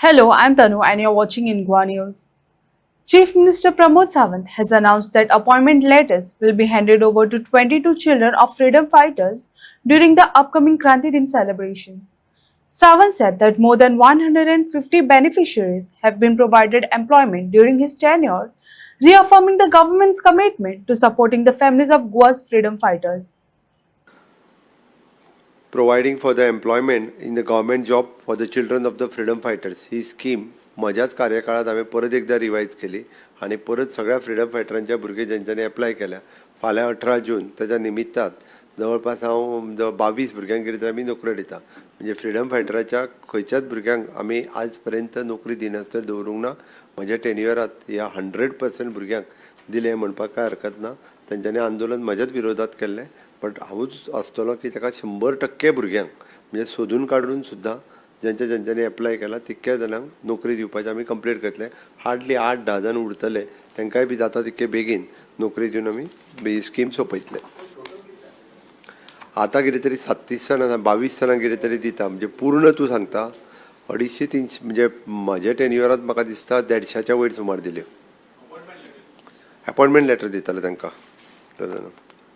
Hello, I'm Tanu and you're watching Ingwa News. Chief Minister Pramod Sawant has announced that appointment letters will be handed over to 22 children of freedom fighters during the upcoming Kranti Din celebration. Sawant said that more than 150 beneficiaries have been provided employment during his tenure, reaffirming the government's commitment to supporting the families of Goa's freedom fighters. Providing for the employment in the government job for the children of the freedom fighters he scheme म्हज्याच कार्यकाळात हांवें परत एकदा revise केली आनी परत सगळ्या freedom फायटरांच्या भुरगे ज्यांच्यानी एप्लाय केल्या फाल्यां 18 जून त्याच्या निमित्तात जवळपास हांव 22 भुरग्यांक कितें तरी आमी नोकऱ्यो दिता म्हणजे फ्रीडम फायटराच्या खंयच्याच भुरग्यांक आमी आज पर्यंत नोकरी दिनासतना दवरूंक ना म्हज्या टेन्युअरांत ह्या 100% भुरग्यांक दिले म्हणपाक काय हरकत ना तेंच्यांनी आंदोलन म्हज्याच विरोधात केल्लें बट हांवूच आसतलो की ताका 100% भुरग्यांक म्हणजे सोदून काडून सुद्दां ज्यांच्यांनी एप्लाय केला तितक्या जाणांक नोकरी दिवपाचें आमी कंप्लीट करतले हार्डली 8-10 जाण उरतले तांकांय बी जाता तितके बेगीन नोकरी दिवन आमी ही स्कीम सोंपयतले आतां कितें तरी 37 जाणां 22 जाणांक कितें तरी दिता म्हणजे पूर्ण तूं सांगता 250-300 म्हणजे म्हज्या टेन्युअरांत म्हाका दिसता 150च्या वयर सुमार दिल्यो अपॉयंटमेंट लेटर दिताले तांकां